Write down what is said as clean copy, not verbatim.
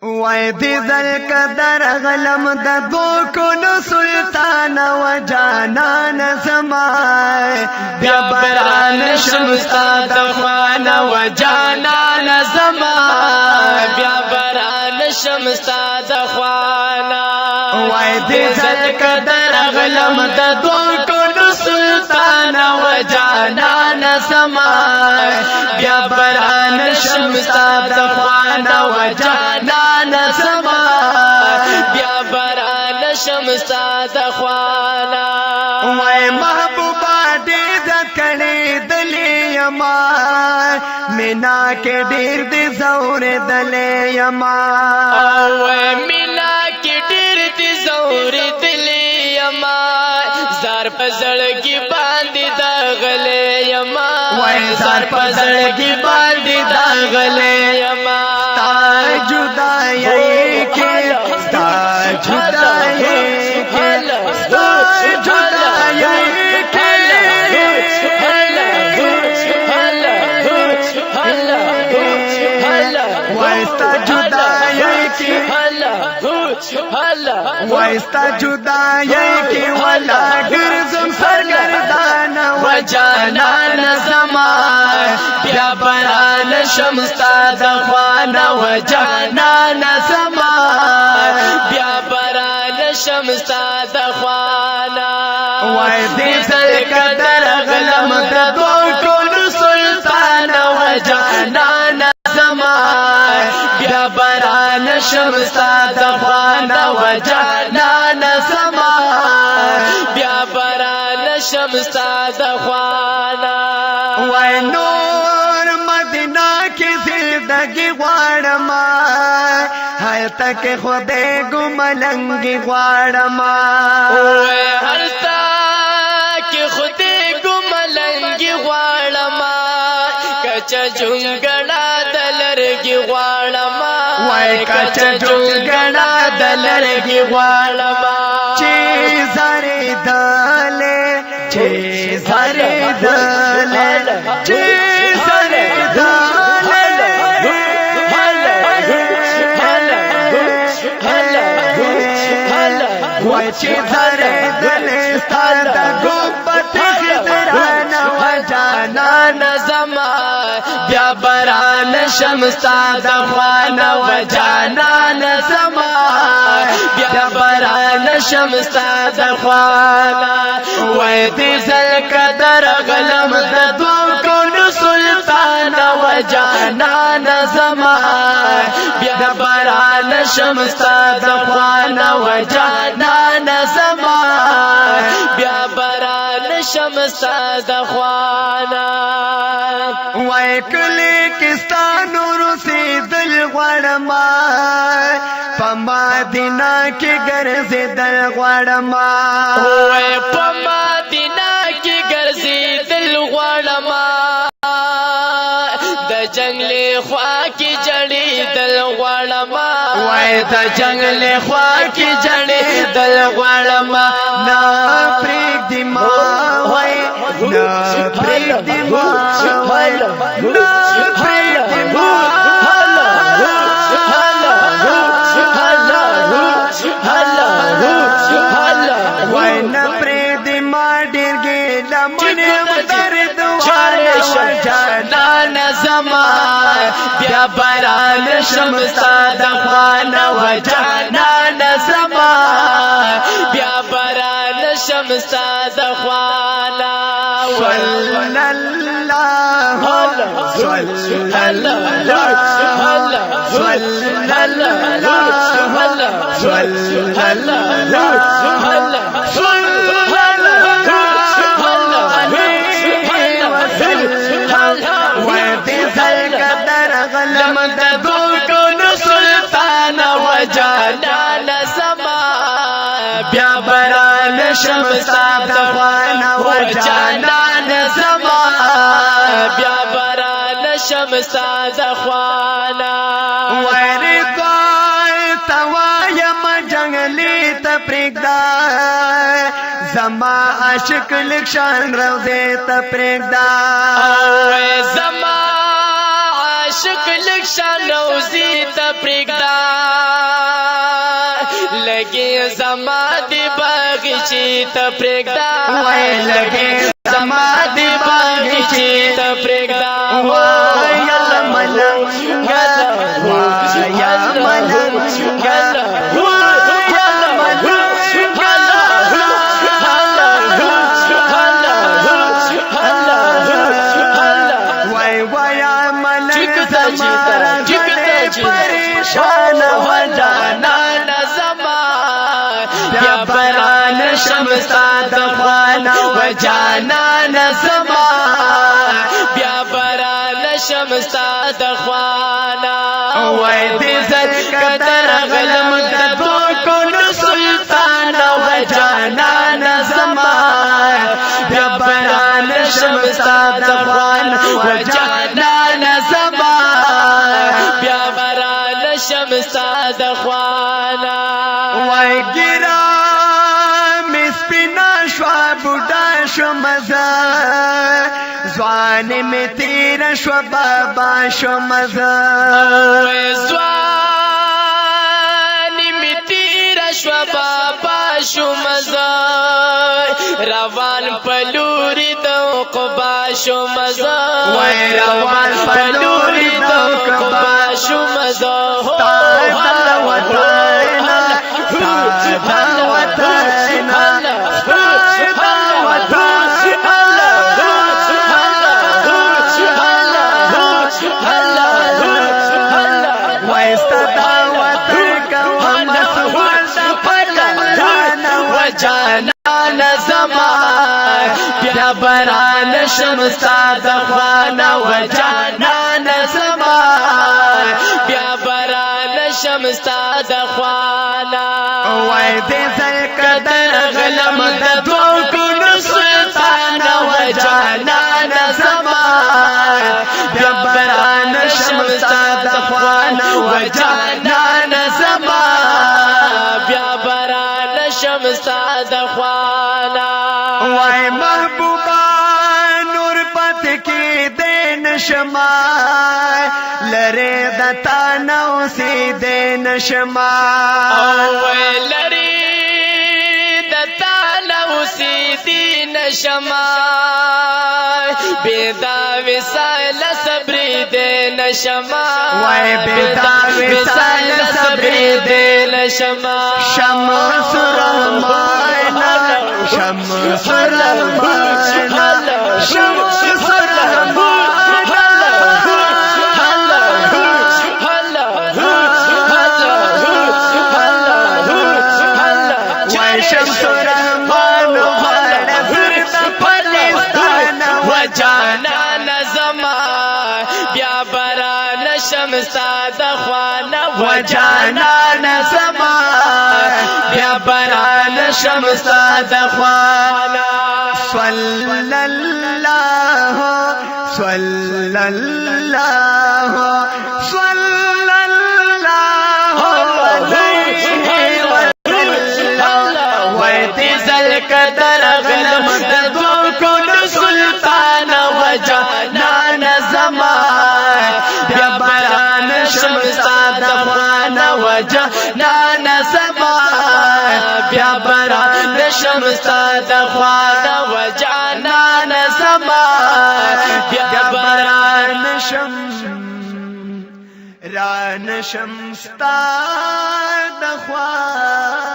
وای دی ذلقدر غلم د دو کونو سلطانہ و جانان زمان بیا بران شمستا دخوان و جانان زمان بیا بران شمستا دخوان وای دی ذلقدر غلم د دو کونو سلطانہ و جانان زمان بیا بران شمستا دخوان و جانان زمان بیا بران شمستا دخوانا وای محبوبا دې ذکرې دلې یما مینا کې ډېر دې زور دلې یما وای مینا کې ډېر دې زور دلې یما زار پزړګي باندې دغلې یما وای زار پزړګي باندې دغلې یما جدائی کے ستا جدائی کے ستا جدائی کے وائستا جدائی کی وائستا جدائی کی والا گرزم سرگردان و جانان زمان بیا بران شمستا دخوان و جانان زمان بیا بران شمستا دخوانا وای دی ذلقدر غلم د دو کونو سلطان و جانان زمان بیا بران شمستا دخوان و جانان زمان بیا بران شمستا دخوانا وای نور مدینہ کی زندگی غواړما هلته کې خدای ګملنګي غواړما وای هلته کې خدای ګملنګي غواړما کچا جونګړه دلرګي غواړما وای کچا جونګړه دلرګي غواړما چې زاري دله چې زاري دله چې زاري وای چې زره دل ستاد ګوبت خضران و جانان زمان بیا بران شمستا دخوان و جانان زمان بیا بران شمستا دخوان وای دی ذلقدر غلم د دو کونو سلطان و جانان زمان بیا بران شمستا دخوان و جانان زمان بیا بران شمستا دخوانا وای کلی کستانو روسی دل غړما پمادینا کې ګرځي دل غړما وای پمادینا کې ګرځي دل غړما د جنگل خوا کې جړې دل غړما وای د جنگل خوا کې جړې دل غړما نا پریک دی ما وای نا پریک دی ما وای نا پریک دی ما وای نا پریک دی ما ډېرګې لمنې درد وای جانان زمان بیا بران شمستا دخوان و جانان زمان بیا بران شمستا دخوانا صلی اللہ صلی اللہ صلی اللہ صلی اللہ ویدی ذلقدر غلم د دو کونو سلطان و جانان زمان بیا بران شمستا دخوان و جانان زمان بیا بران شمستا دخوانا ورطای توایم جنگلی تپریگدا زما عاشق لکشان روزے تپریگدا زما عاشق لکشان روزی تپریگدا زما دی باغچی ته پرېږدا وای لګي زما دی باغچی ته پرېږدا وای یا ملنګ وای یا ملنګ پریشان و جانان زما بیا بران شمستا دخوان و جانان زما بیا بران شمستا دخوانا وای دې زکه درغلم د کونو سلطانہ و جانان زما بیا بران شمستا دخوان و جانان زما شمستا دخوانا وای ګرا مسپینا شوا بوډا شو مزه ځوان می تیر شو بابا شو مزه وای ځوان می تیر شو بابا شو مزه روان پلوري د قبا شو مزه وای روان پلوري د قبا شو مزه جانان زما بیا بران شمستا دخوانا و جانان زما بیا بران شمستا دخوانا وای دې زکه درغلم د کونو سلطانہ و جانان زما بیا بران شمستا دخوانا و جانان زما بیا بران شمستا دخوانا وای محبوبا نور پت کی دین شما لره دتا نو سی دین شما وای لری دتا نو سی دین شما بیدا وسال صبر دین شما وای بیدا وسال صبر دین شما شمس رحمانا شمس رحمانا شمس جانان زما بیا بران شمستا دخوانا و جانان زما بیا بران شمستا دخوانا صلی اللہ صلی اللہ صلی اللہ علیہ وسلم وی تیزل قدر غلم دو کونو سلطانہ و جانان زما بیا بران شمستا دخوانا و جانان زما بیا بران شمستا دخوانا و جانان زما بیا بران شمستا دخوانا